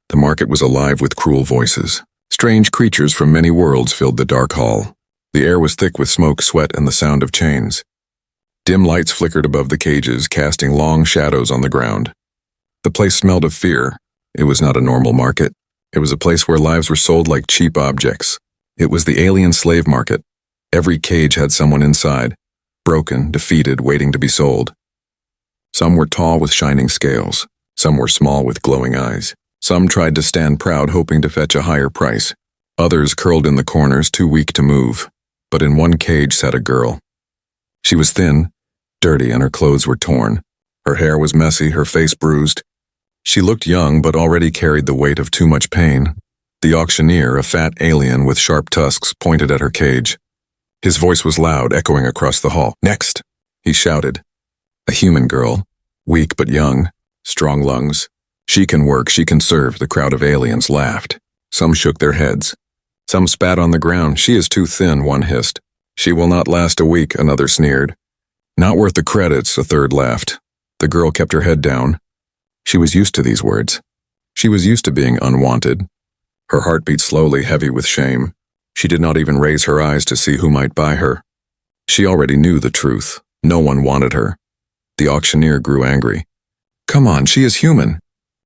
The market was alive with cruel voices. Strange creatures from many worlds filled the dark hall. The air was thick with smoke, sweat, and the sound of chains. Dim lights flickered above the cages, casting long shadows on the ground. The place smelled of fear. It was not a normal market. It was a place where lives were sold like cheap objects. It was the alien slave market. Every cage had someone inside, broken, defeated, waiting to be sold. Some were tall with shining scales. Some were small with glowing eyes. Some tried to stand proud, hoping to fetch a higher price. Others curled in the corners, too weak to move. But in one cage sat a girl. She was thin, dirty, and her clothes were torn. Her hair was messy, her face bruised. She looked young, but already carried the weight of too much pain. The auctioneer, a fat alien with sharp tusks, pointed at her cage. His voice was loud, echoing across the hall. "Next!" he shouted. A human girl, weak but young, strong lungs. "She can work, she can serve," the crowd of aliens laughed. Some shook their heads. Some spat on the ground. "She is too thin," one hissed. "She will not last a week," another sneered. "Not worth the credits," a third laughed. The girl kept her head down. She was used to these words. She was used to being unwanted. Her heart beat slowly, heavy with shame. She did not even raise her eyes to see who might buy her. She already knew the truth. No one wanted her. The auctioneer grew angry. "Come on, she is human.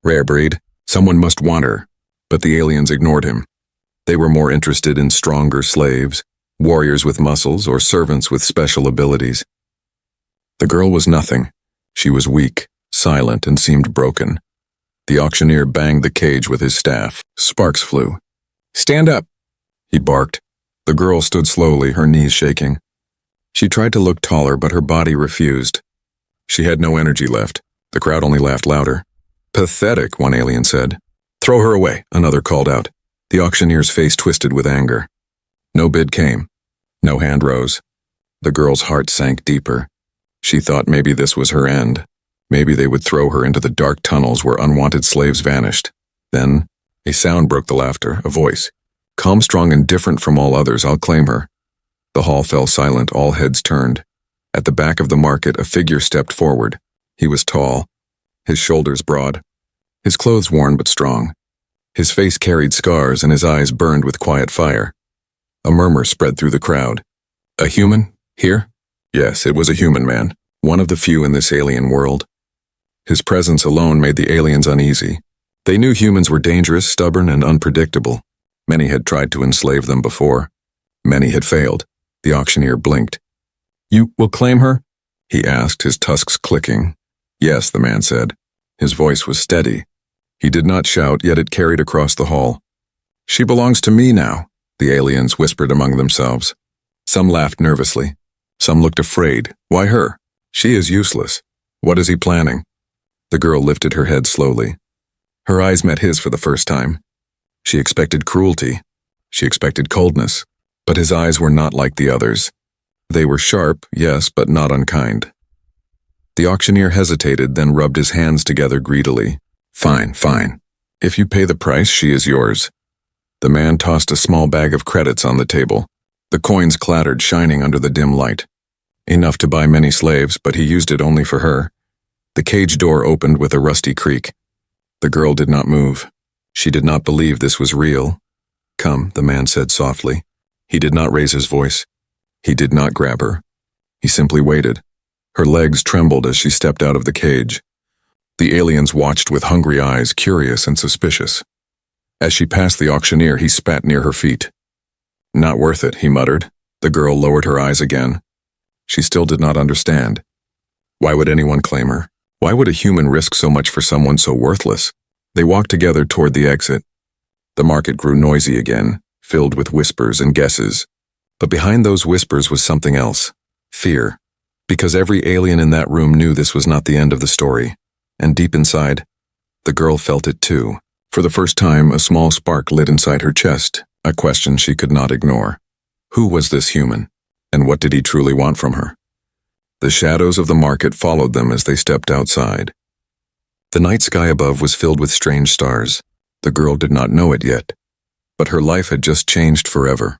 Rare breed. Someone must want her." But the aliens ignored him. They were more interested in stronger slaves, warriors with muscles, or servants with special abilities. The girl was nothing. She was weak, silent, and seemed broken. The auctioneer banged the cage with his staff. Sparks flew. "Stand up!" he barked. The girl stood slowly, her knees shaking. She tried to look taller, but her body refused. She had no energy left. The crowd only laughed louder. "Pathetic," one alien said. "Throw her away," another called out. The auctioneer's face twisted with anger. No bid came. No hand rose. The girl's heart sank deeper. She thought maybe this was her end. Maybe they would throw her into the dark tunnels where unwanted slaves vanished. Then, a sound broke the laughter, a voice. "Calm, strong, and different from all others, I'll claim her." The hall fell silent, all heads turned. At the back of the market, a figure stepped forward. He was tall, his shoulders broad, his clothes worn but strong. His face carried scars and his eyes burned with quiet fire. A murmur spread through the crowd. "A human? Here?" Yes, it was a human man, one of the few in this alien world. His presence alone made the aliens uneasy. They knew humans were dangerous, stubborn, and unpredictable. Many had tried to enslave them before. Many had failed. The auctioneer blinked. "You will claim her?" he asked, his tusks clicking. "Yes," the man said. His voice was steady. He did not shout, yet it carried across the hall. "She belongs to me now," the aliens whispered among themselves. Some laughed nervously. Some looked afraid. Why her? She is useless. What is he planning? The girl lifted her head slowly. Her eyes met his for the first time. She expected cruelty. She expected coldness. But his eyes were not like the others. They were sharp, yes, but not unkind. The auctioneer hesitated, then rubbed his hands together greedily. "Fine, fine. If you pay the price, she is yours." The man tossed a small bag of credits on the table. The coins clattered, shining under the dim light. Enough to buy many slaves, but he used it only for her. The cage door opened with a rusty creak. The girl did not move. She did not believe this was real. "Come," the man said softly. He did not raise his voice. He did not grab her. He simply waited. Her legs trembled as she stepped out of the cage. The aliens watched with hungry eyes, curious and suspicious. As she passed the auctioneer, he spat near her feet. "Not worth it," he muttered. The girl lowered her eyes again. She still did not understand. Why would anyone claim her? Why would a human risk so much for someone so worthless? They walked together toward the exit. The market grew noisy again, filled with whispers and guesses. But behind those whispers was something else. Fear. Because every alien in that room knew this was not the end of the story. And deep inside, the girl felt it too. For the first time, a small spark lit inside her chest, a question she could not ignore. Who was this human? And what did he truly want from her? The shadows of the market followed them as they stepped outside. The night sky above was filled with strange stars. The girl did not know it yet, but her life had just changed forever.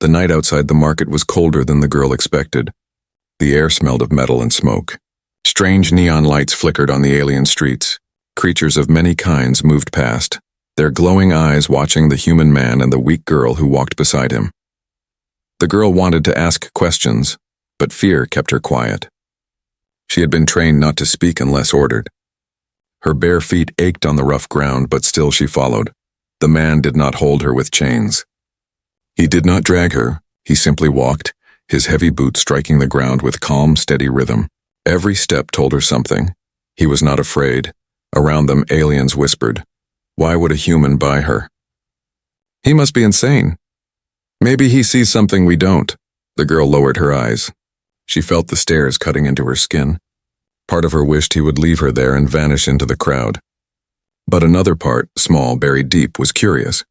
The night outside the market was colder than the girl expected. The air smelled of metal and smoke. Strange neon lights flickered on the alien streets. Creatures of many kinds moved past, their glowing eyes watching the human man and the weak girl who walked beside him. The girl wanted to ask questions, but fear kept her quiet. She had been trained not to speak unless ordered. Her bare feet ached on the rough ground, but still she followed. The man did not hold her with chains. He did not drag her, he simply walked, his heavy boots striking the ground with calm, steady rhythm. Every step told her something. He was not afraid. Around them, aliens whispered. Why would a human buy her? He must be insane. Maybe he sees something we don't. The girl lowered her eyes. She felt the stares cutting into her skin. Part of her wished he would leave her there and vanish into the crowd. But another part, small, buried deep, was curious.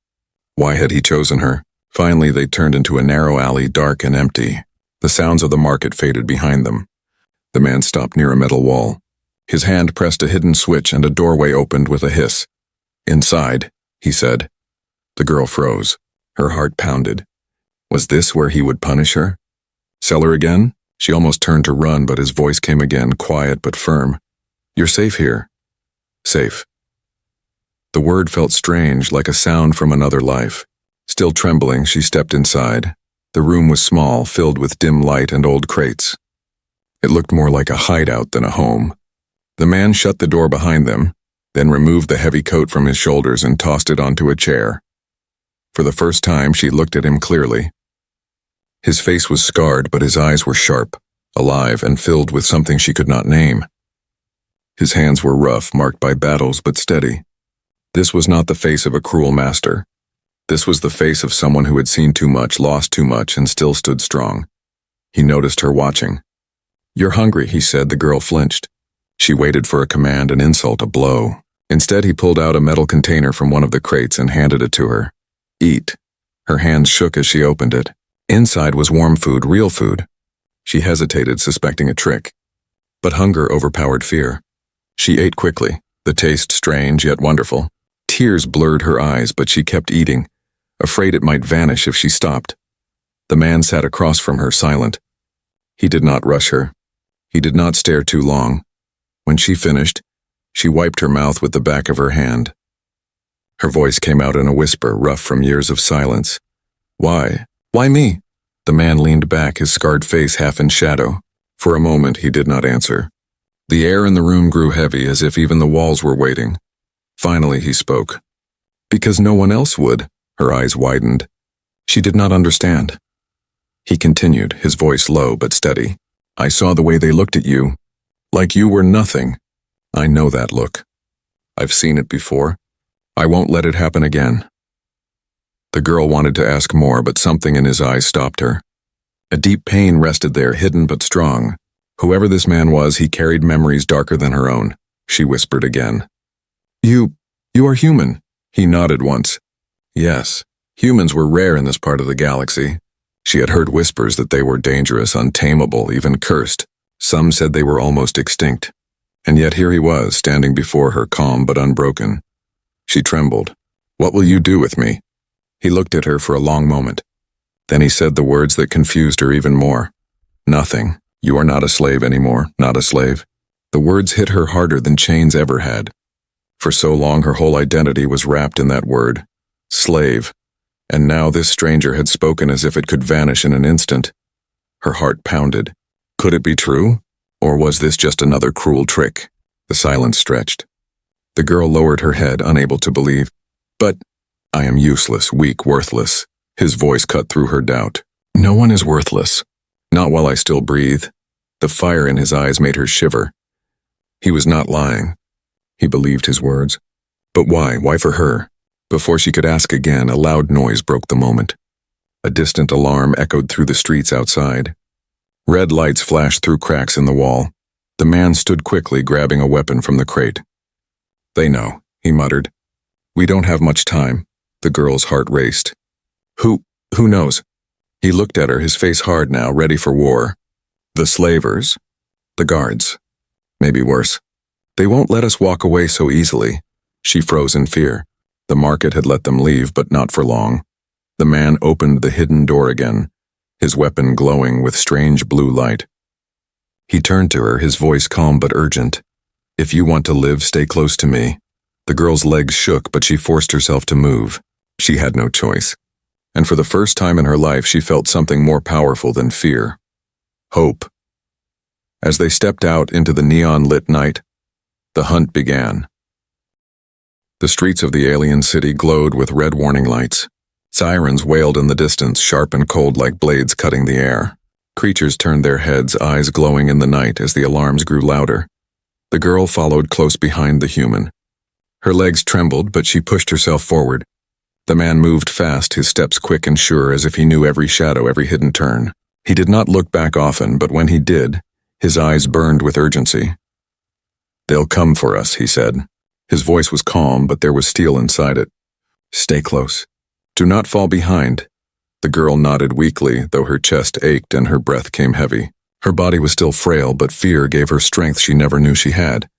Why had he chosen her? Finally, they turned into a narrow alley, dark and empty. The sounds of the market faded behind them. The man stopped near a metal wall. His hand pressed a hidden switch and a doorway opened with a hiss. Inside, he said. The girl froze. Her heart pounded. Was this where he would punish her? Sell her again? She almost turned to run, but his voice came again, quiet but firm. You're safe here. Safe. The word felt strange, like a sound from another life. Still trembling, she stepped inside. The room was small, filled with dim light and old crates. It looked more like a hideout than a home. The man shut the door behind them, then removed the heavy coat from his shoulders and tossed it onto a chair. For the first time, she looked at him clearly. His face was scarred, but his eyes were sharp, alive, and filled with something she could not name. His hands were rough, marked by battles, but steady. This was not the face of a cruel master. This was the face of someone who had seen too much, lost too much, and still stood strong. He noticed her watching. You're hungry, he said. The girl flinched. She waited for a command, an insult, a blow. Instead, he pulled out a metal container from one of the crates and handed it to her. Eat. Her hands shook as she opened it. Inside was warm food, real food. She hesitated, suspecting a trick. But hunger overpowered fear. She ate quickly, the taste strange yet wonderful. Tears blurred her eyes, but she kept eating, afraid it might vanish if she stopped. The man sat across from her, silent. He did not rush her. He did not stare too long. When she finished, she wiped her mouth with the back of her hand. Her voice came out in a whisper, rough from years of silence. Why? Why me? The man leaned back, his scarred face half in shadow. For a moment, he did not answer. The air in the room grew heavy, as if even the walls were waiting. Finally, he spoke. Because no one else would. Her eyes widened. She did not understand. He continued, his voice low but steady. I saw the way they looked at you. Like you were nothing. I know that look. I've seen it before. I won't let it happen again. The girl wanted to ask more, but something in his eyes stopped her. A deep pain rested there, hidden but strong. Whoever this man was, he carried memories darker than her own. She whispered again. You are human. He nodded once. Yes, humans were rare in this part of the galaxy. She had heard whispers that they were dangerous, untamable, even cursed. Some said they were almost extinct. And yet here he was, standing before her, calm but unbroken. She trembled. What will you do with me? He looked at her for a long moment. Then he said the words that confused her even more. Nothing. You are not a slave anymore, not a slave. The words hit her harder than chains ever had. For so long her whole identity was wrapped in that word. Slave. And now this stranger had spoken as if it could vanish in an instant. Her heart pounded. Could it be true? Or was this just another cruel trick? The silence stretched. The girl lowered her head, unable to believe. But I am useless, weak, worthless. His voice cut through her doubt. No one is worthless. Not while I still breathe. The fire in his eyes made her shiver. He was not lying. He believed his words. But why? Why for her? Before she could ask again, a loud noise broke the moment. A distant alarm echoed through the streets outside. Red lights flashed through cracks in the wall. The man stood quickly, grabbing a weapon from the crate. They know, he muttered. We don't have much time. The girl's heart raced. Who knows? He looked at her, his face hard now, ready for war. The slavers. The guards. Maybe worse. They won't let us walk away so easily. She froze in fear. The market had let them leave, but not for long. The man opened the hidden door again, his weapon glowing with strange blue light. He turned to her, his voice calm but urgent. If you want to live, stay close to me. The girl's legs shook, but she forced herself to move. She had no choice. And for the first time in her life, she felt something more powerful than fear. Hope. As they stepped out into the neon-lit night, the hunt began. The streets of the alien city glowed with red warning lights. Sirens wailed in the distance, sharp and cold like blades cutting the air. Creatures turned their heads, eyes glowing in the night as the alarms grew louder. The girl followed close behind the human. Her legs trembled, but she pushed herself forward. The man moved fast, his steps quick and sure, as if he knew every shadow, every hidden turn. He did not look back often, but when he did, his eyes burned with urgency. "They'll come for us," he said. His voice was calm, but there was steel inside it. "Stay close. Do not fall behind." The girl nodded weakly, though her chest ached and her breath came heavy. Her body was still frail, but fear gave her strength she never knew she had.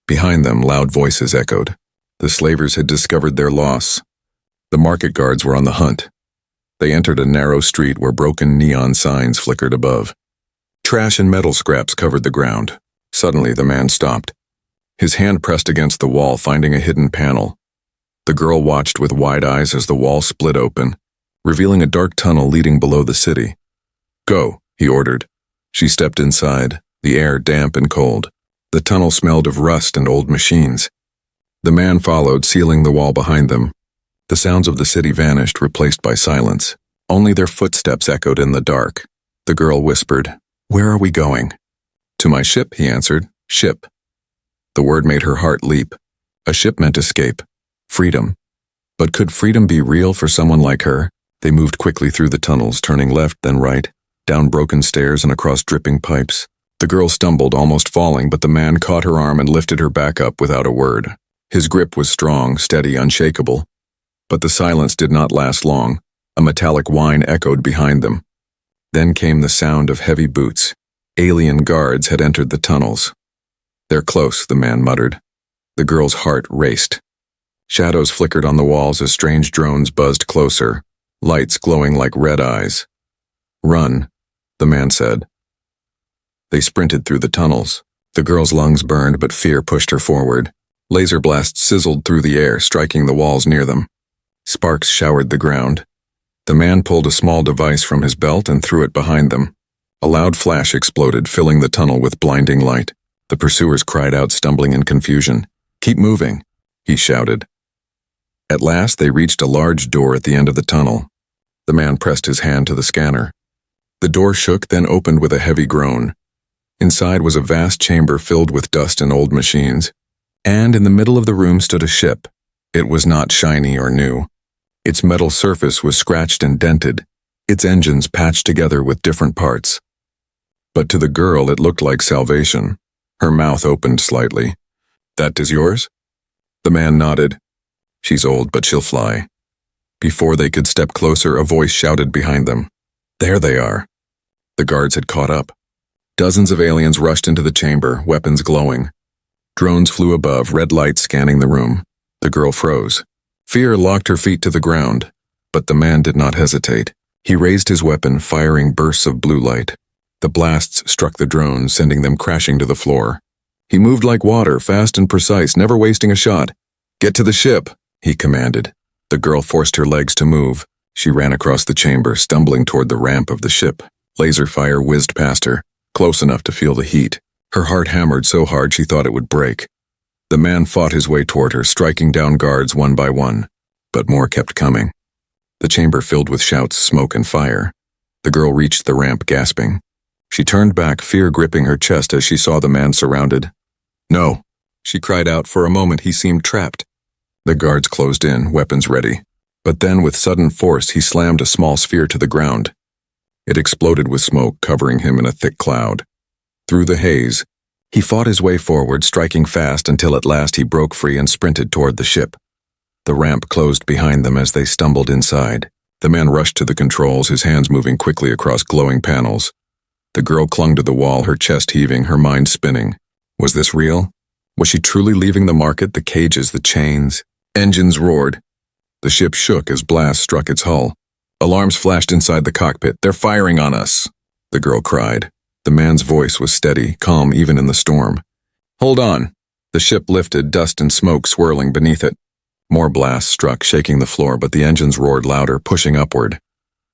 Behind them, loud voices echoed. The slavers had discovered their loss. The market guards were on the hunt. They entered a narrow street where broken neon signs flickered above. Trash and metal scraps covered the ground. Suddenly, the man stopped. His hand pressed against the wall, finding a hidden panel. The girl watched with wide eyes as the wall split open, revealing a dark tunnel leading below the city. "Go," he ordered. She stepped inside, the air damp and cold. The tunnel smelled of rust and old machines. The man followed, sealing the wall behind them. The sounds of the city vanished, replaced by silence. Only their footsteps echoed in the dark. The girl whispered, "Where are we going?" "To my ship," he answered. "Ship." The word made her heart leap. A ship meant escape. Freedom. But could freedom be real for someone like her? They moved quickly through the tunnels, turning left then right, down broken stairs and across dripping pipes. The girl stumbled, almost falling, but the man caught her arm and lifted her back up without a word. His grip was strong, steady, unshakable. But the silence did not last long. A metallic whine echoed behind them. Then came the sound of heavy boots. Alien guards had entered the tunnels. "They're close," the man muttered. The girl's heart raced. Shadows flickered on the walls as strange drones buzzed closer, lights glowing like red eyes. "Run," the man said. They sprinted through the tunnels. The girl's lungs burned, but fear pushed her forward. Laser blasts sizzled through the air, striking the walls near them. Sparks showered the ground. The man pulled a small device from his belt and threw it behind them. A loud flash exploded, filling the tunnel with blinding light. The pursuers cried out, stumbling in confusion. "Keep moving," he shouted. At last, they reached a large door at the end of the tunnel. The man pressed his hand to the scanner. The door shook, then opened with a heavy groan. Inside was a vast chamber filled with dust and old machines. And in the middle of the room stood a ship. It was not shiny or new. Its metal surface was scratched and dented, its engines patched together with different parts. But to the girl it looked like salvation. Her mouth opened slightly. "That is yours?" The man nodded. "She's old, but she'll fly." Before they could step closer, a voice shouted behind them. "There they are." The guards had caught up. Dozens of aliens rushed into the chamber, weapons glowing. Drones flew above, red lights scanning the room. The girl froze. Fear locked her feet to the ground, but the man did not hesitate. He raised his weapon, firing bursts of blue light. The blasts struck the drones, sending them crashing to the floor. He moved like water, fast and precise, never wasting a shot. "Get to the ship," he commanded. The girl forced her legs to move. She ran across the chamber, stumbling toward the ramp of the ship. Laser fire whizzed past her, close enough to feel the heat. Her heart hammered so hard she thought it would break. The man fought his way toward her, striking down guards one by one. But more kept coming. The chamber filled with shouts, smoke, and fire. The girl reached the ramp, gasping. She turned back, fear gripping her chest as she saw the man surrounded. "No," she cried out. For a moment he seemed trapped. The guards closed in, weapons ready. But then, with sudden force, he slammed a small sphere to the ground. It exploded with smoke, covering him in a thick cloud. Through the haze, he fought his way forward, striking fast until at last he broke free and sprinted toward the ship. The ramp closed behind them as they stumbled inside. The man rushed to the controls, his hands moving quickly across glowing panels. The girl clung to the wall, her chest heaving, her mind spinning. Was this real? Was she truly leaving the market, the cages, the chains? Engines roared. The ship shook as blasts struck its hull. Alarms flashed inside the cockpit. "They're firing on us," the girl cried. The man's voice was steady, calm even in the storm. "Hold on." The ship lifted, dust and smoke swirling beneath it. More blasts struck, shaking the floor, but the engines roared louder, pushing upward.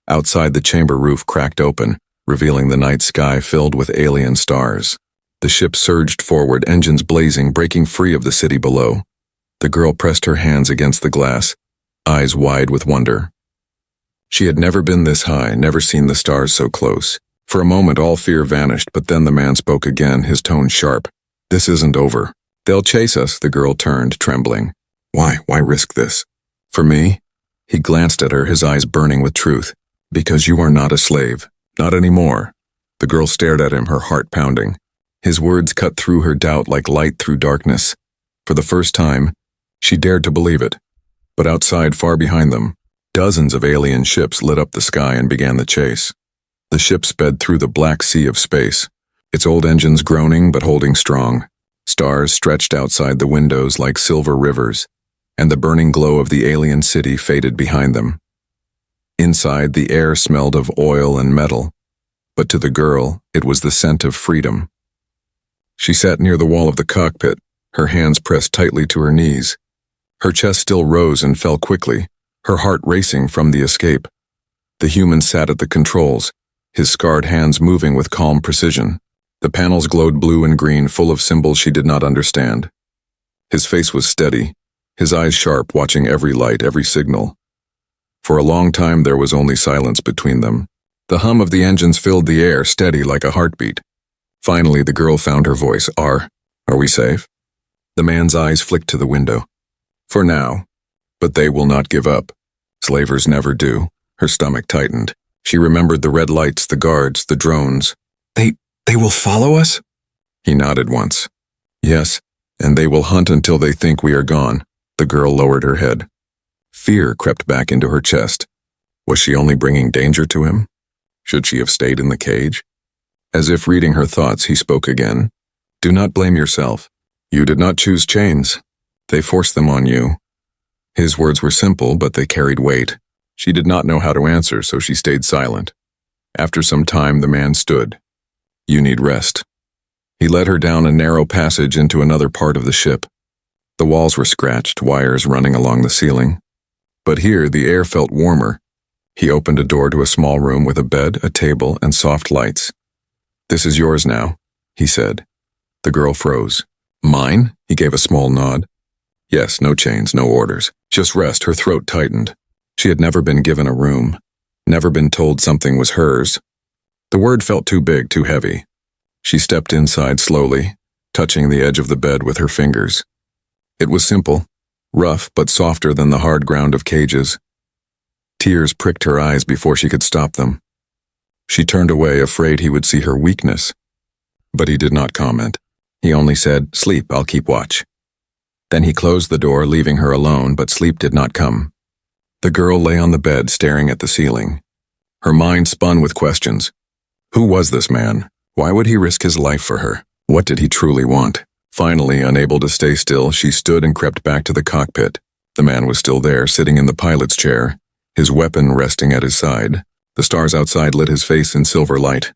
Outside, the chamber roof cracked open, revealing the night sky filled with alien stars. The ship surged forward, engines blazing, breaking free of the city below. The girl pressed her hands against the glass, eyes wide with wonder. She had never been this high, never seen the stars so close. For a moment, all fear vanished, but then the man spoke again, his tone sharp. "This isn't over. They'll chase us." The girl turned, trembling. Why risk this? For me? He glanced at her, his eyes burning with truth. Because you are not a slave. Not anymore. The girl stared at him, her heart pounding. His words cut through her doubt like light through darkness. For the first time, she dared to believe it. But outside, far behind them, dozens of alien ships lit up the sky and began the chase. The ship sped through the black sea of space, its old engines groaning but holding strong. Stars stretched outside the windows like silver rivers, and the burning glow of the alien city faded behind them. Inside, the air smelled of oil and metal, but to the girl, it was the scent of freedom. She sat near the wall of the cockpit, her hands pressed tightly to her knees. Her chest still rose and fell quickly, her heart racing from the escape. The human sat at the controls, his scarred hands moving with calm precision. The panels glowed blue and green, full of symbols she did not understand. His face was steady, his eyes sharp, watching every light, every signal. For a long time there was only silence between them. The hum of the engines filled the air, steady like a heartbeat. Finally, the girl found her voice. Are we safe?" The man's eyes flicked to the window. "For now. But they will not give up. Slavers never do." Her stomach tightened. She remembered the red lights, the guards, the drones. They will follow us?" He nodded once. "Yes, and they will hunt until they think we are gone." The girl lowered her head. Fear crept back into her chest. Was she only bringing danger to him? Should she have stayed in the cage? As if reading her thoughts, he spoke again. "Do not blame yourself. You did not choose chains. They forced them on you." His words were simple, but they carried weight. She did not know how to answer, so she stayed silent. After some time, the man stood. "You need rest." He led her down a narrow passage into another part of the ship. The walls were scratched, wires running along the ceiling. But here, the air felt warmer. He opened a door to a small room with a bed, a table, and soft lights. "This is yours now," he said. The girl froze. "Mine?" He gave a small nod. "Yes, no chains, no orders. Just rest." Her throat tightened. She had never been given a room, never been told something was hers. The word felt too big, too heavy. She stepped inside slowly, touching the edge of the bed with her fingers. It was simple, rough but softer than the hard ground of cages. Tears pricked her eyes before she could stop them. She turned away, afraid he would see her weakness. But he did not comment. He only said, "Sleep, I'll keep watch." Then he closed the door, leaving her alone, but sleep did not come. The girl lay on the bed, staring at the ceiling. Her mind spun with questions. Who was this man? Why would he risk his life for her? What did he truly want? Finally, unable to stay still, she stood and crept back to the cockpit. The man was still there, sitting in the pilot's chair, his weapon resting at his side. The stars outside lit his face in silver light.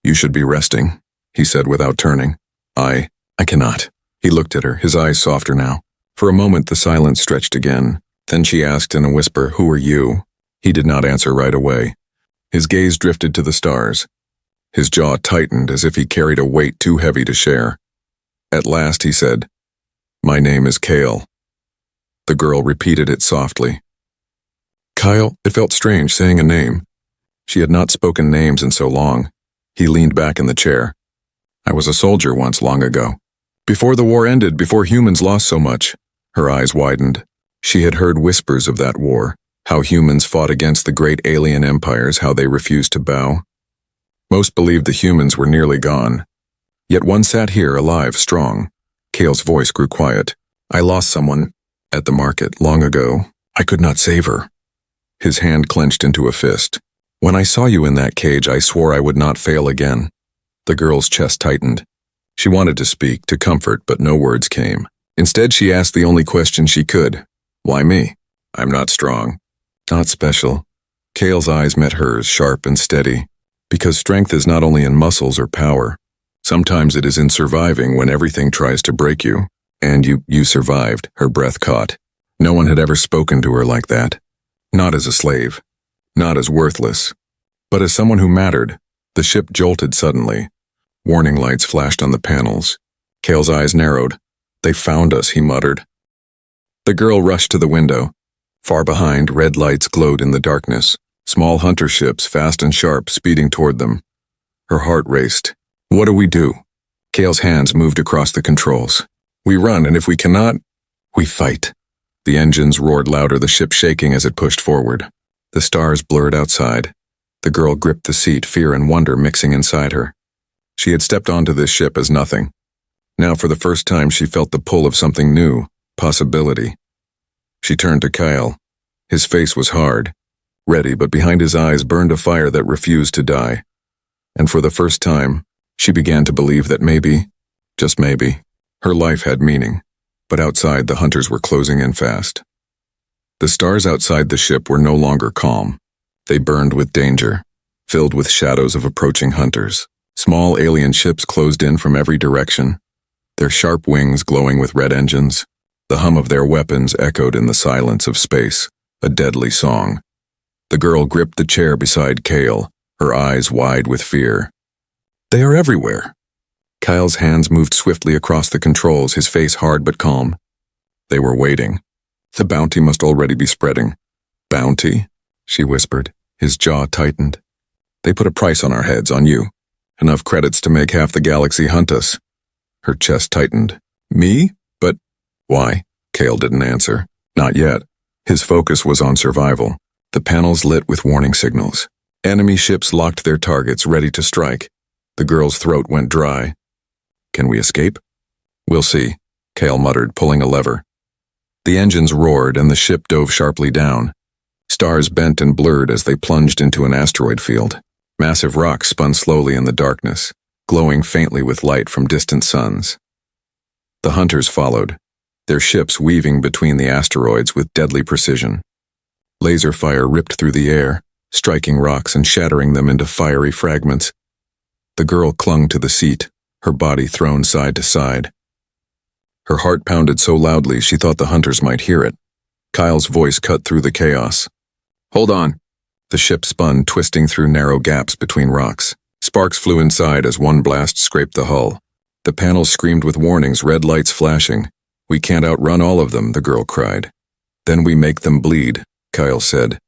"You should be resting," he said without turning. I cannot." He looked at her, his eyes softer now. For a moment, the silence stretched again. Then she asked in a whisper, "Who are you?" He did not answer right away. His gaze drifted to the stars. His jaw tightened as if he carried a weight too heavy to share. At last he said, "My name is Kale." The girl repeated it softly. Kyle. It felt strange saying a name. She had not spoken names in so long. He leaned back in the chair. "I was a soldier once, long ago. Before the war ended, before humans lost so much." Her eyes widened. She had heard whispers of that war, how humans fought against the great alien empires, how they refused to bow. Most believed the humans were nearly gone. Yet one sat here, alive, strong. Kale's voice grew quiet. "I lost someone at the market long ago. I could not save her." His hand clenched into a fist. "When I saw you in that cage, I swore I would not fail again." The girl's chest tightened. She wanted to speak, to comfort, but no words came. Instead, she asked the only question she could. "Why me? I'm not strong. Not special." Kale's eyes met hers, sharp and steady. Because strength is not only in muscles or power. Sometimes it is in surviving when everything tries to break you. And you survived, her breath caught. No one had ever spoken to her like that. Not as a slave. Not as worthless. But as someone who mattered. The ship jolted suddenly. Warning lights flashed on the panels. Cale's eyes narrowed. They found us, he muttered. The girl rushed to the window. Far behind, red lights glowed in the darkness. Small hunter ships, fast and sharp, speeding toward them. Her heart raced. What do we do? Cale's hands moved across the controls. We run, and if we cannot, we fight. The engines roared louder, the ship shaking as it pushed forward. The stars blurred outside. The girl gripped the seat, fear and wonder mixing inside her. She had stepped onto this ship as nothing. Now for the first time she felt the pull of something new, possibility. She turned to Kyle. His face was hard, ready, but behind his eyes burned a fire that refused to die. And for the first time, she began to believe that maybe, just maybe, her life had meaning. But outside, the hunters were closing in fast. The stars outside the ship were no longer calm. They burned with danger, filled with shadows of approaching hunters. Small alien ships closed in from every direction, their sharp wings glowing with red engines. The hum of their weapons echoed in the silence of space, a deadly song. The girl gripped the chair beside Cale, her eyes wide with fear. They are everywhere. Kyle's hands moved swiftly across the controls, his face hard but calm. They were waiting. The bounty must already be spreading. Bounty? She whispered. His jaw tightened. They put a price on our heads, on you. Enough credits to make half the galaxy hunt us. Her chest tightened. Me? But why? Cale didn't answer. Not yet. His focus was on survival. The panels lit with warning signals. Enemy ships locked their targets, ready to strike. The girl's throat went dry. Can we escape? We'll see, Cale muttered, pulling a lever. The engines roared and the ship dove sharply down. Stars bent and blurred as they plunged into an asteroid field. Massive rocks spun slowly in the darkness, glowing faintly with light from distant suns. The hunters followed, their ships weaving between the asteroids with deadly precision. Laser fire ripped through the air, striking rocks and shattering them into fiery fragments. The girl clung to the seat, her body thrown side to side. Her heart pounded so loudly she thought the hunters might hear it. Kyle's voice cut through the chaos. Hold on. The ship spun, twisting through narrow gaps between rocks. Sparks flew inside as one blast scraped the hull. The panels screamed with warnings, red lights flashing. We can't outrun all of them, the girl cried. Then we make them bleed, Kyle said,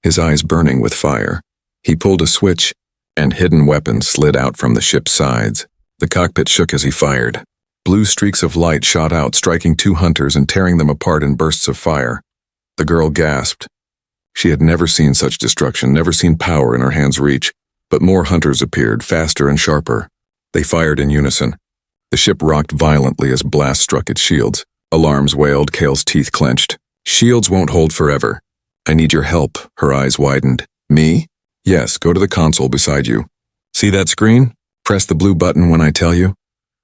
his eyes burning with fire. He pulled a switch, and hidden weapons slid out from the ship's sides. The cockpit shook as he fired. Blue streaks of light shot out, striking two hunters and tearing them apart in bursts of fire. The girl gasped. She had never seen such destruction, never seen power in her hand's reach, but more hunters appeared, faster and sharper. They fired in unison. The ship rocked violently as blasts struck its shields. Alarms wailed, Cale's teeth clenched. Shields won't hold forever. I need your help, her eyes widened. Me? Yes, go to the console beside you. See that screen? Press the blue button when I tell you.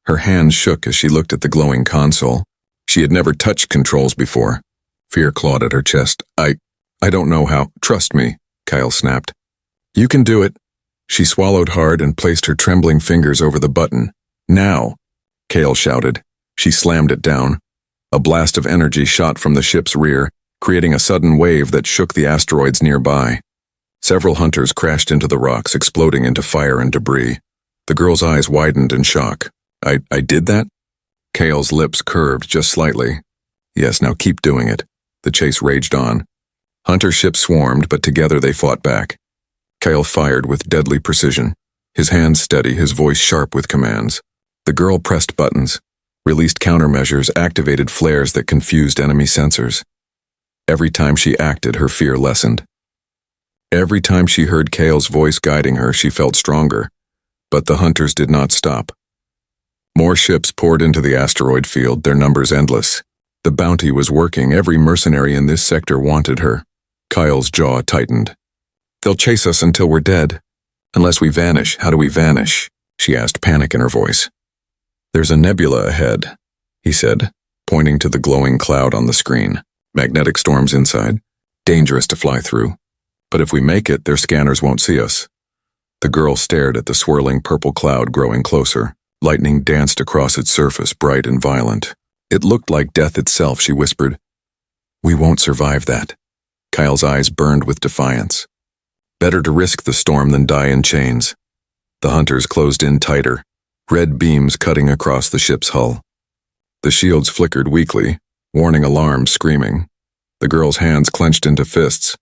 Her hands shook as she looked at the glowing console. She had never touched controls before. Fear clawed at her chest. I don't know how. Trust me, Kyle snapped. You can do it. She swallowed hard and placed her trembling fingers over the button. Now, Cale shouted. She slammed it down. A blast of energy shot from the ship's rear, creating a sudden wave that shook the asteroids nearby. Several hunters crashed into the rocks, exploding into fire and debris. The girl's eyes widened in shock. I did that? Cale's lips curved just slightly. Yes, now keep doing it. The chase raged on. Hunter ships swarmed, but together they fought back. Cale fired with deadly precision, his hands steady, his voice sharp with commands. The girl pressed buttons, released countermeasures, activated flares that confused enemy sensors. Every time she acted, her fear lessened. Every time she heard Cale's voice guiding her, she felt stronger. But the hunters did not stop. More ships poured into the asteroid field, their numbers endless. The bounty was working. Every mercenary in this sector wanted her. Kyle's jaw tightened. They'll chase us until we're dead. Unless we vanish, how do we vanish? She asked, panic in her voice. There's a nebula ahead, he said, pointing to the glowing cloud on the screen. Magnetic storms inside. Dangerous to fly through. But if we make it, their scanners won't see us. The girl stared at the swirling purple cloud growing closer. Lightning danced across its surface, bright and violent. It looked like death itself, she whispered. We won't survive that. Kyle's eyes burned with defiance. Better to risk the storm than die in chains. The hunters closed in tighter, red beams cutting across the ship's hull. The shields flickered weakly, warning alarms screaming. The girl's hands clenched into fists.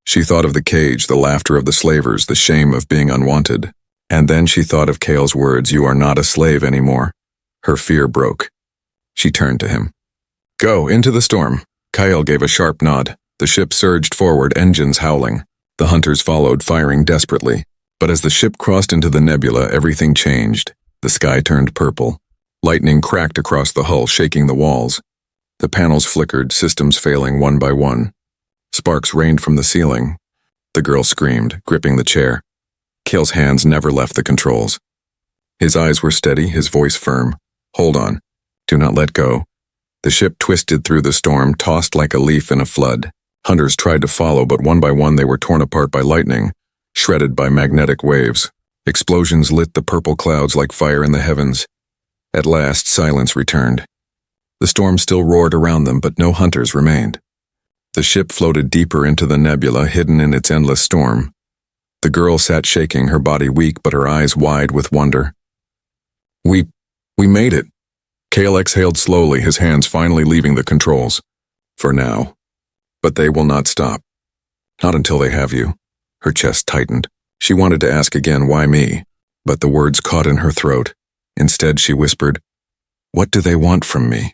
She thought of the cage, the laughter of the slavers, the shame of being unwanted. And then she thought of Kale's words, "You are not a slave anymore." Her fear broke. She turned to him. Go, into the storm. Kyle gave a sharp nod. The ship surged forward, engines howling. The hunters followed, firing desperately. But as the ship crossed into the nebula, everything changed. The sky turned purple. Lightning cracked across the hull, shaking the walls. The panels flickered, systems failing one by one. Sparks rained from the ceiling. The girl screamed, gripping the chair. Kale's hands never left the controls. His eyes were steady, his voice firm. Hold on. Do not let go. The ship twisted through the storm, tossed like a leaf in a flood. Hunters tried to follow, but one by one they were torn apart by lightning, shredded by magnetic waves. Explosions lit the purple clouds like fire in the heavens. At last, silence returned. The storm still roared around them, but no hunters remained. The ship floated deeper into the nebula, hidden in its endless storm. The girl sat shaking, her body weak but her eyes wide with wonder. We made it. Kale exhaled slowly, his hands finally leaving the controls. For now. But they will not stop. Not until they have you. Her chest tightened. She wanted to ask again, why me? But the words caught in her throat. Instead, she whispered, What do they want from me?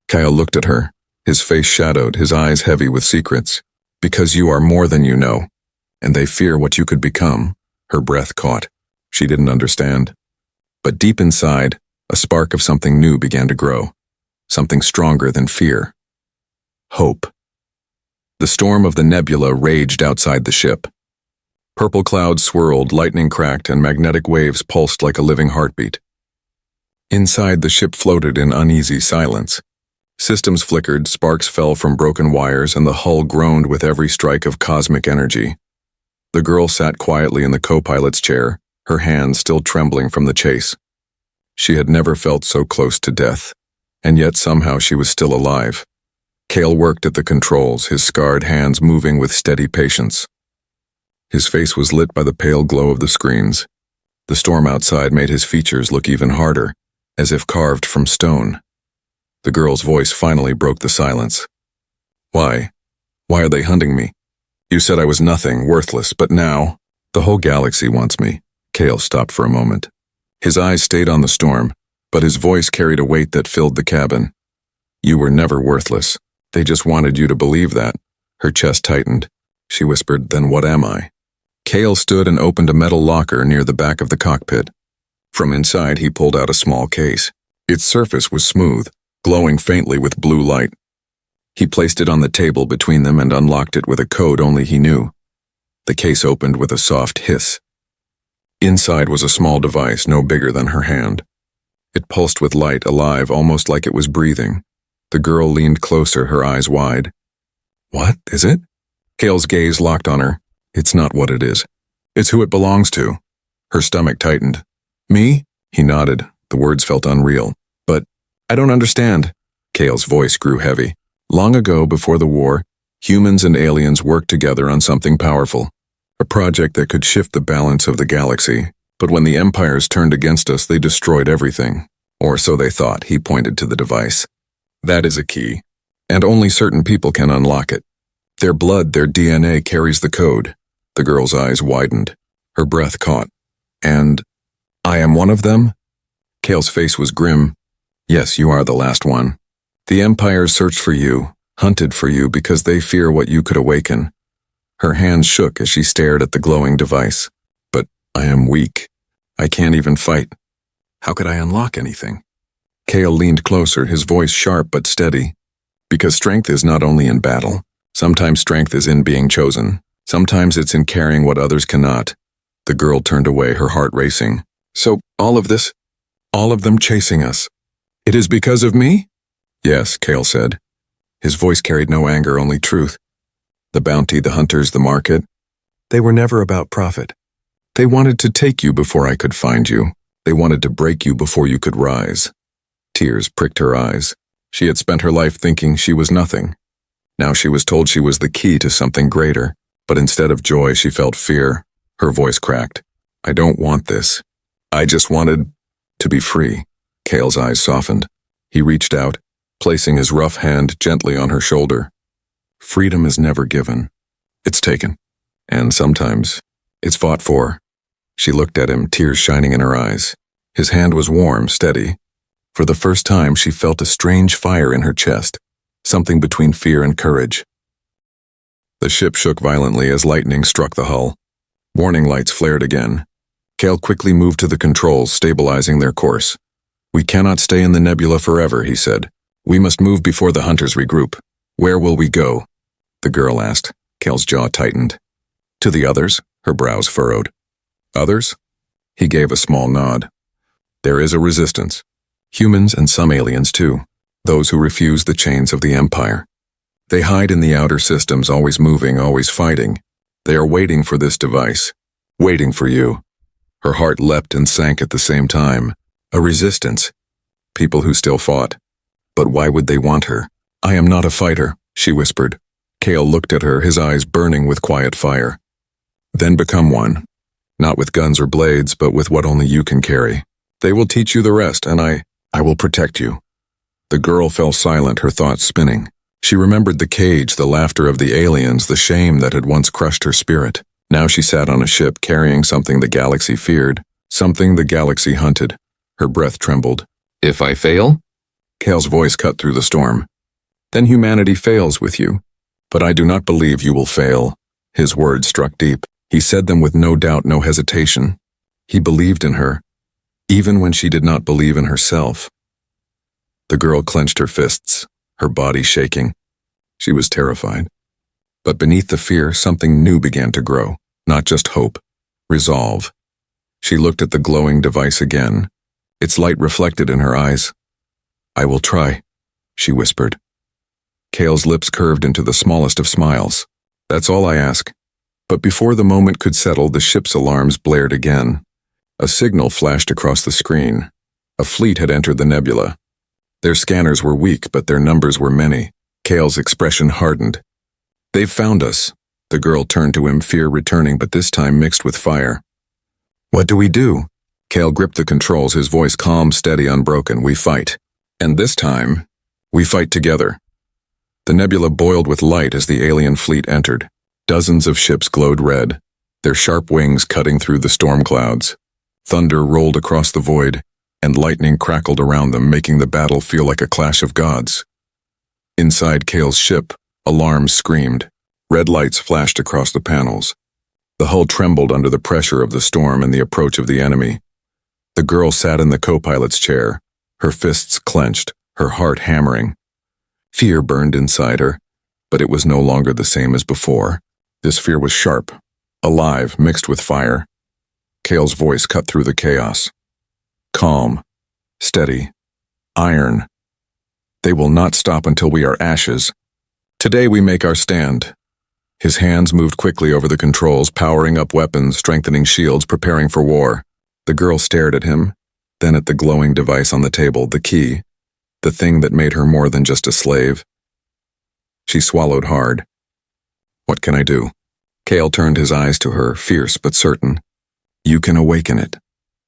Kyle looked at her, his face shadowed, his eyes heavy with secrets. Because you are more than you know, and they fear what you could become. Her breath caught. She didn't understand. But deep inside, a spark of something new began to grow. Something stronger than fear. Hope. The storm of the nebula raged outside the ship. Purple clouds swirled, lightning cracked, and magnetic waves pulsed like a living heartbeat. Inside, the ship floated in uneasy silence. Systems flickered, sparks fell from broken wires, and the hull groaned with every strike of cosmic energy. The girl sat quietly in the co-pilot's chair, her hands still trembling from the chase. She had never felt so close to death, and yet somehow she was still alive. Kale worked at the controls, his scarred hands moving with steady patience. His face was lit by the pale glow of the screens. The storm outside made his features look even harder, as if carved from stone. The girl's voice finally broke the silence. Why? Why are they hunting me? You said I was nothing, worthless, but now, the whole galaxy wants me. Kale stopped for a moment. His eyes stayed on the storm, but his voice carried a weight that filled the cabin. You were never worthless. They just wanted you to believe that. Her chest tightened. She whispered, Then what am I? Kale stood and opened a metal locker near the back of the cockpit. From inside, he pulled out a small case. Its surface was smooth, glowing faintly with blue light. He placed it on the table between them and unlocked it with a code only he knew. The case opened with a soft hiss. Inside was a small device no bigger than her hand. It pulsed with light, alive, almost like it was breathing. The girl leaned closer, her eyes wide. What is it? Kale's gaze locked on her. It's not what it is. It's who it belongs to. Her stomach tightened. Me? He nodded. The words felt unreal. But I don't understand. Kale's voice grew heavy. Long ago, before the war, humans and aliens worked together on something powerful. A project that could shift the balance of the galaxy. But when the empires turned against us, they destroyed everything. Or so they thought. He pointed to the device. That is a key. And only certain people can unlock it. Their blood, their DNA carries the code. The girl's eyes widened. Her breath caught. And I am one of them? Kale's face was grim. Yes, you are the last one. The empires searched for you, hunted for you because they fear what you could awaken. Her hands shook as she stared at the glowing device. But I am weak. I can't even fight. How could I unlock anything? Kale leaned closer, his voice sharp but steady. Because strength is not only in battle. Sometimes strength is in being chosen. Sometimes it's in carrying what others cannot. The girl turned away, her heart racing. So, all of this? All of them chasing us? It is because of me? Yes, Kale said. His voice carried no anger, only truth. The bounty, the hunters, the market. They were never about profit. They wanted to take you before I could find you. They wanted to break you before you could rise. Tears pricked her eyes. She had spent her life thinking she was nothing. Now she was told she was the key to something greater, but instead of joy she felt fear. Her voice cracked. I don't want this. I just wanted to be free. Kale's eyes softened. He reached out, placing his rough hand gently on her shoulder. Freedom is never given. It's taken. And sometimes, it's fought for. She looked at him, tears shining in her eyes. His hand was warm, steady. For the first time, she felt a strange fire in her chest, something between fear and courage. The ship shook violently as lightning struck the hull. Warning lights flared again. Kale quickly moved to the controls, stabilizing their course. We cannot stay in the nebula forever, he said. We must move before the hunters regroup. Where will we go? The girl asked. Kale's jaw tightened. To the others, her brows furrowed. Others? He gave a small nod. There is a resistance. Humans and some aliens too. Those who refuse the chains of the Empire. They hide in the outer systems, always moving, always fighting. They are waiting for this device. Waiting for you. Her heart leapt and sank at the same time. A resistance. People who still fought. But why would they want her? I am not a fighter, she whispered. Kale looked at her, his eyes burning with quiet fire. Then become one. Not with guns or blades, but with what only you can carry. They will teach you the rest, and I will protect you. The girl fell silent, her thoughts spinning. She remembered the cage, the laughter of the aliens, the shame that had once crushed her spirit. Now she sat on a ship carrying something the galaxy feared, something the galaxy hunted. Her breath trembled. If I fail? Kale's voice cut through the storm. Then humanity fails with you. But I do not believe you will fail. His words struck deep. He said them with no doubt, no hesitation. He believed in her, even when she did not believe in herself. The girl clenched her fists, her body shaking. She was terrified. But beneath the fear, something new began to grow, not just hope, resolve. She looked at the glowing device again, its light reflected in her eyes. I will try, she whispered. Kale's lips curved into the smallest of smiles. That's all I ask. But before the moment could settle, the ship's alarms blared again. A signal flashed across the screen. A fleet had entered the nebula. Their scanners were weak, but their numbers were many. Kale's expression hardened. They've found us. The girl turned to him, fear returning, but this time mixed with fire. What do we do? Kale gripped the controls, his voice calm, steady, unbroken. We fight. And this time, we fight together. The nebula boiled with light as the alien fleet entered. Dozens of ships glowed red, their sharp wings cutting through the storm clouds. Thunder rolled across the void, and lightning crackled around them, making the battle feel like a clash of gods. Inside Kale's ship, alarms screamed. Red lights flashed across the panels. The hull trembled under the pressure of the storm and the approach of the enemy. The girl sat in the co-pilot's chair, her fists clenched, her heart hammering. Fear burned inside her, but it was no longer the same as before. This fear was sharp, alive, mixed with fire. Kale's voice cut through the chaos. Calm, steady, iron. They will not stop until we are ashes. Today we make our stand. His hands moved quickly over the controls, powering up weapons, strengthening shields, preparing for war. The girl stared at him, then at the glowing device on the table, the key, the thing that made her more than just a slave. She swallowed hard. What can I do? Kale turned his eyes to her, fierce but certain. You can awaken it.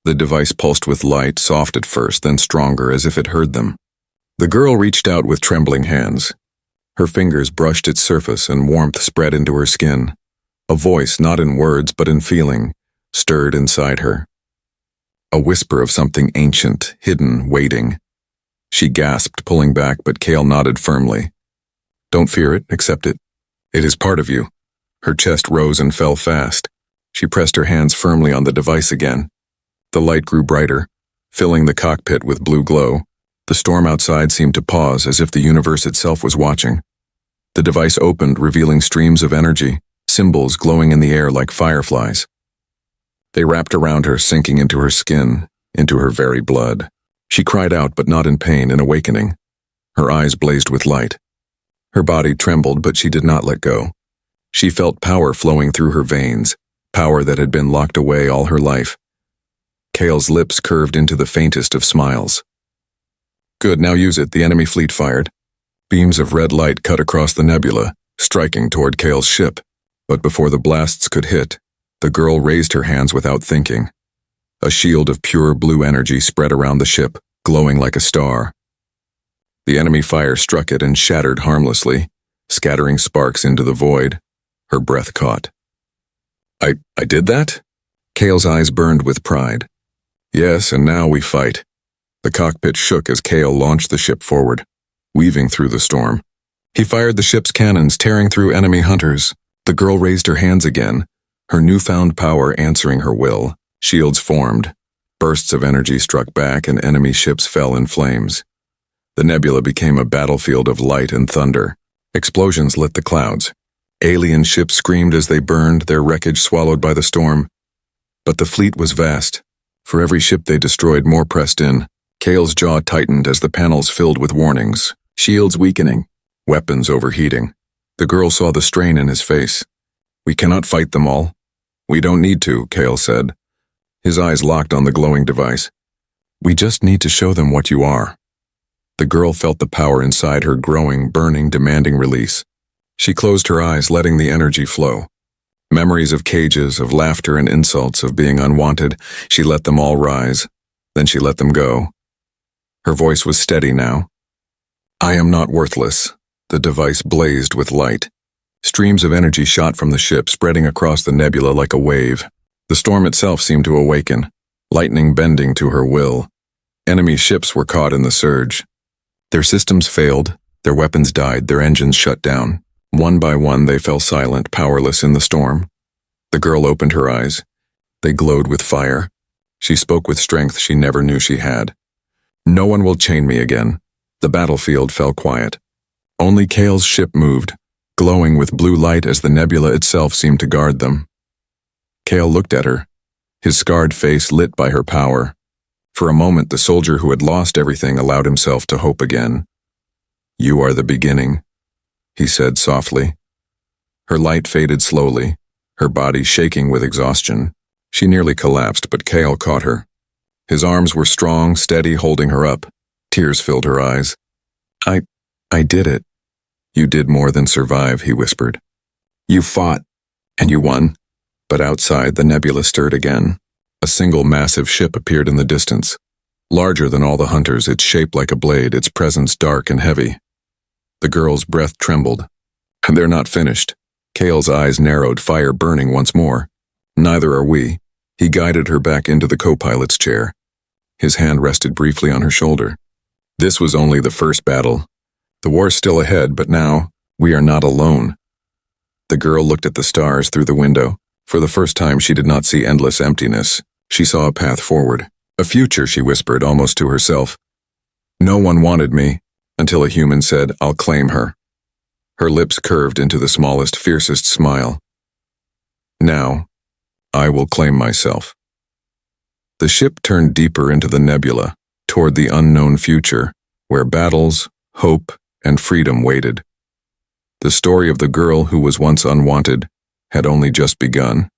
The device pulsed with light, soft at first, then stronger, as if it heard them. The girl reached out with trembling hands. Her fingers brushed its surface and warmth spread into her skin. A voice, not in words but in feeling, stirred inside her. A whisper of something ancient, hidden, waiting. She gasped, pulling back, but Kale nodded firmly. Don't fear it, accept it. It is part of you. Her chest rose and fell fast. She pressed her hands firmly on the device again. The light grew brighter, filling the cockpit with blue glow. The storm outside seemed to pause, as if the universe itself was watching. The device opened, revealing streams of energy, symbols glowing in the air like fireflies. They wrapped around her, sinking into her skin, into her very blood. She cried out, but not in pain, in awakening. Her eyes blazed with light. Her body trembled, but she did not let go. She felt power flowing through her veins, power that had been locked away all her life. Kale's lips curved into the faintest of smiles. Good, now use it, the enemy fleet fired. Beams of red light cut across the nebula, striking toward Kale's ship. But before the blasts could hit, the girl raised her hands without thinking. A shield of pure blue energy spread around the ship, glowing like a star. The enemy fire struck it and shattered harmlessly, scattering sparks into the void. Her breath caught. I did that? Kale's eyes burned with pride. Yes, and now we fight. The cockpit shook as Kale launched the ship forward, weaving through the storm. He fired the ship's cannons, tearing through enemy hunters. The girl raised her hands again, her newfound power answering her will. Shields formed. Bursts of energy struck back and enemy ships fell in flames. The nebula became a battlefield of light and thunder. Explosions lit the clouds. Alien ships screamed as they burned, their wreckage swallowed by the storm. But the fleet was vast. For every ship they destroyed, more pressed in. Kale's jaw tightened as the panels filled with warnings. Shields weakening. Weapons overheating. The girl saw the strain in his face. We cannot fight them all. We don't need to, Kale said. His eyes locked on the glowing device. We just need to show them what you are. The girl felt the power inside her growing, burning, demanding release. She closed her eyes, letting the energy flow. Memories of cages, of laughter and insults, of being unwanted, she let them all rise. Then she let them go. Her voice was steady now. I am not worthless. The device blazed with light. Streams of energy shot from the ship, spreading across the nebula like a wave. The storm itself seemed to awaken, lightning bending to her will. Enemy ships were caught in the surge. Their systems failed, their weapons died, their engines shut down. One by one they fell silent, powerless in the storm. The girl opened her eyes. They glowed with fire. She spoke with strength she never knew she had. No one will chain me again. The battlefield fell quiet. Only Kale's ship moved, glowing with blue light as the nebula itself seemed to guard them. Kale looked at her, his scarred face lit by her power. For a moment, the soldier who had lost everything allowed himself to hope again. You are the beginning, he said softly. Her light faded slowly, her body shaking with exhaustion. She nearly collapsed, but Kale caught her. His arms were strong, steady, holding her up. Tears filled her eyes. I did it. You did more than survive, he whispered. You fought, and you won. But outside, the nebula stirred again. A single massive ship appeared in the distance. Larger than all the hunters, its shape like a blade, its presence dark and heavy. The girl's breath trembled. They're not finished. Kale's eyes narrowed, fire burning once more. Neither are we. He guided her back into the co-pilot's chair. His hand rested briefly on her shoulder. This was only the first battle. The war's still ahead, but now, we are not alone. The girl looked at the stars through the window. For the first time, she did not see endless emptiness. She saw a path forward. A future, she whispered, almost to herself. No one wanted me, until a human said, I'll claim her. Her lips curved into the smallest, fiercest smile. Now, I will claim myself. The ship turned deeper into the nebula, toward the unknown future, where battles, hope, and freedom waited. The story of the girl who was once unwanted had only just begun.